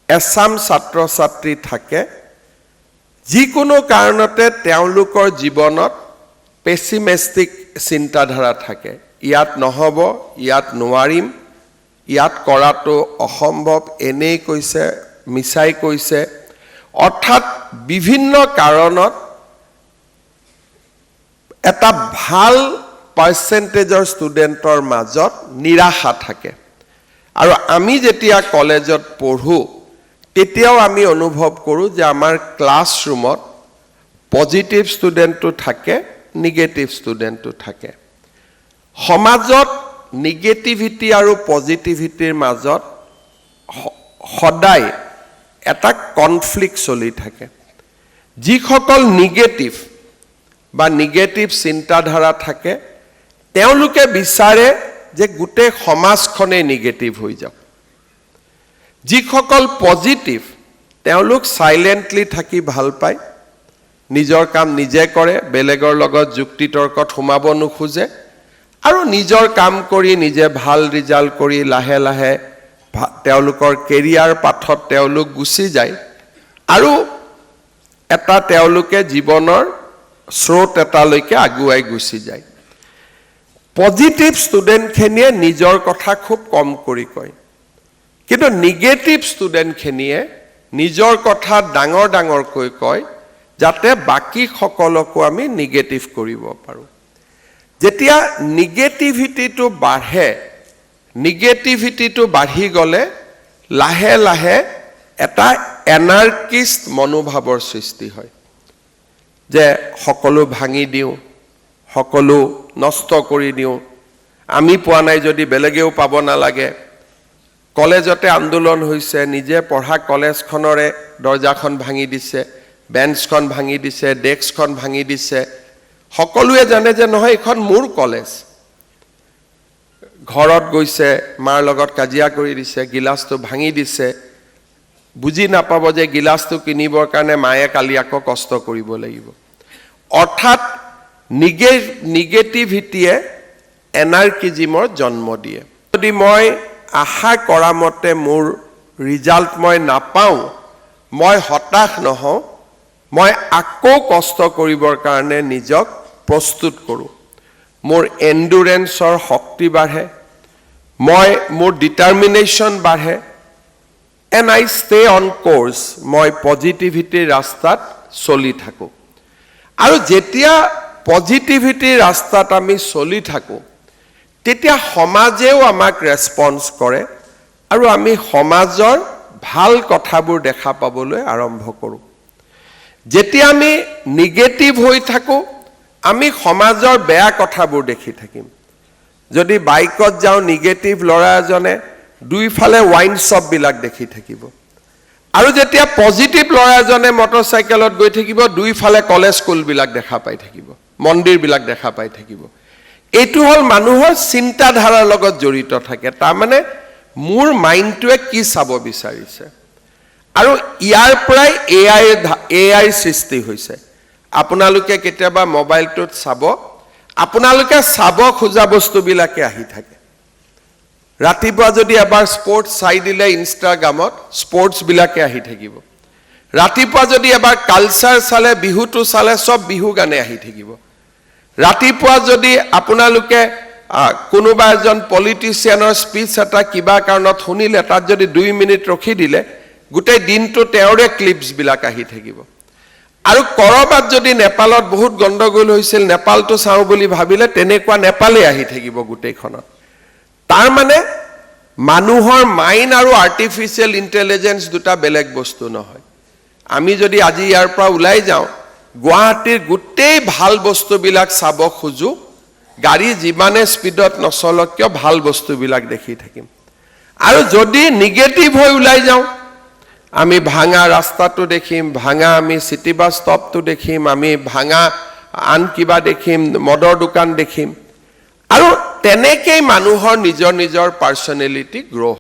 এছাম ছাত্ৰ ছাত্ৰী থাকে যিকোনো কাৰণতে তেওঁলোকৰ জীৱনত পেছিমিষ্টিক চিন্তাধাৰা থাকে ইয়াত নহব ইয়াত নোৱাৰিম ইয়াত কৰাটো অসম্ভৱ এনেই কৈছে মিছাই কৈছে অৰ্থাৎ বিভিন্ন কাৰণত এটা ভাল পাৰ্চেন্টেজৰ ষ্টুডেণ্টৰ মাজত নিৰাশা থাকে আৰু আমি যেতিয়া কলেজত পঢ়ো তেতিয়াও আমি অনুভৱ কৰোঁ যে আমাৰ ক্লাছৰুমত পজিটিভ ষ্টুডেণ্টটো থাকে নিগেটিভ ষ্টুডেণ্টটো থাকে সমাজত নিগেটিভিটি আৰু পজিটিভিটিৰ মাজত সদায় এটা কনফ্লিক্ট চলি থাকে যিসকল নিগেটিভ বা নিগেটিভ চিন্তাধাৰা থাকে তেওঁলোকে বিচাৰে যে গোটেই সমাজখনেই নিগেটিভ হৈ যাওক যিসকল পজিটিভ তেওঁলোক সাইলেন্টলি থাকি ভাল পায় নিজৰ কাম নিজে কৰে বেলেগৰ লগত যুক্তি তৰ্কত সোমাব নোখোজে আৰু নিজৰ কাম কৰি নিজে ভাল ৰিজাল্ট কৰি লাহে লাহে তেওঁলোকৰ কেৰিয়াৰ পাথত তেওঁলোক গুচি যায় আৰু এটা তেওঁলোকে জীৱনৰ স্ৰোত এটালৈকে আগুৱাই গুচি যায় পজিটিভ ষ্টুডেণ্টখিনিয়ে নিজৰ কথা খুব কম কৰি কয় কিন্তু নিগেটিভ ষ্টুডেণ্টখিনিয়ে নিজৰ কথা ডাঙৰ ডাঙৰকৈ কয় যাতে বাকি সকলকো আমি নিগেটিভ কৰিব পাৰোঁ যেতিয়া নিগেটিভিটিটো বাঢ়ে নিগেটিভিটিটো বাঢ়ি গ'লে লাহে লাহে এটা এনাৰ্কিষ্ট মনোভাৱৰ সৃষ্টি হয় যে সকলো ভাঙি দিওঁ সকলো নষ্ট কৰি দিওঁ আমি পোৱা নাই যদি বেলেগেও পাব নালাগে কলেজতে আন্দোলন হৈছে নিজে পঢ়া কলেজখনৰে দৰ্জাখন ভাঙি দিছে বেঞ্চখন ভাঙি দিছে ডেস্কখন ভাঙি দিছে সকলোৱে জানে যে নহয় এখন মোৰ কলেজ ঘৰত গৈছে মাৰ লগত কাজিয়া কৰি দিছে গিলাসটো ভাঙি দিছে বুজি নাপাব যে গিলাসটো কিনিবৰ কাৰণে মায়ে কালি আকৌ কষ্ট কৰিব লাগিব অৰ্থাৎ নিগেটিভিটিয়ে এনাৰ্কিজিমৰ জন্ম দিয়ে যদি মই আশা কৰা মতে মোৰ ৰিজাল্ট মই নাপাওঁ মই হতাশ নহওঁ মই আকৌ কষ্ট কৰিবৰ কাৰণে নিজক প্ৰস্তুত কৰোঁ মোৰ এন্ডুৰেন্সৰ শক্তি বাঢ়ে মই মোৰ ডিটাৰমিনেশ্যন বাঢ়ে and I stay on course মই পজিটিভিটিৰ ৰাস্তাত চলি থাকোঁ আৰু যেতিয়া পজিটিভিটিৰ ৰাস্তাত আমি চলি থাকোঁ তেতিয়া সমাজেও আমাক ৰেছপন্স কৰে আৰু আমি সমাজৰ ভাল কথাবোৰ দেখা পাবলৈ আৰম্ভ কৰোঁ যেতিয়া আমি নিগেটিভ হৈ থাকোঁ আমি সমাজৰ বেয়া কথাবোৰ দেখি থাকিম যদি বাইকত যাওঁ নিগেটিভ ল'ৰা এজনে দুইফালে ওয়াইন শ্বপবিলাক দেখি থাকিব আৰু যেতিয়া পজিটিভ ল'ৰা এজনে মটৰচাইকেলত গৈ থাকিব দুইফালে কলেজ স্কুলবিলাক দেখা পাই থাকিব মন্দিৰবিলাক দেখা পাই থাকিব এইটো হ'ল মানুহৰ চিন্তাধাৰাৰ লগত জড়িত থাকে তাৰমানে মোৰ মাইণ্ডটোৱে কি চাব বিচাৰিছে আৰু ইয়াৰ পৰাই এআইৰ সৃষ্টি হৈছে আপোনালোকে কেতিয়াবা মোবাইলটোত চাব আপোনালোকে চাব খোজা বস্তুবিলাকে আহি থাকে ৰাতিপুৱা যদি এবাৰ স্পৰ্টছ চাই দিলে ইনষ্টাগ্ৰামত স্পৰ্টছবিলাকে আহি থাকিব ৰাতিপুৱা যদি এবাৰ কালচাৰ চালে বিহুটো চালে সব বিহু গানে আহি থাকিব ৰাতিপুৱা যদি আপোনালোকে কোনোবা এজন পলিটিচিয়ানৰ স্পিচ এটা কিবা কাৰণত শুনিলে তাত যদি 2 মিনিট ৰখি দিলে গোটেই দিনটো তেওঁৰে ক্লিপছবিলাক আহি থাকিব আৰু কৰবাত যদি নেপালত বহুত গণ্ডগোল হৈছিল নেপালটো চাওঁ বুলি ভাবিলে তেনেকুৱা নেপালে আহি থাকিব গোটেইখনত তাৰ মানে মানুহৰ মাইণ্ড আৰু আৰ্টিফিচিয়েল ইন্টেলিজেন্স দুটা বেলেগ বস্তু নহয় আমি যদি আজি ইয়াৰ পৰা ওলাই যাওঁ গুৱাহাটীৰ গোটেই ভাল বস্তুবিলাক চাব খুজো গাড়ী যিমানে স্পীডত নচলক কিয় ভাল বস্তুবিলাক দেখি থাকিম আৰু যদি নিগেটিভ হৈ ওলাই যাওঁ আমি ভাঙা ৰাস্তাটো দেখিম ভাঙা আমি সিটি বাছ ষ্টপটো দেখিম আমি ভাঙা আন কিবা দেখিম মদৰ দোকান দেখিম আৰু তেনেকেই মানুহৰ নিজৰ নিজৰ পাৰ্সোনেলিটি গ্ৰো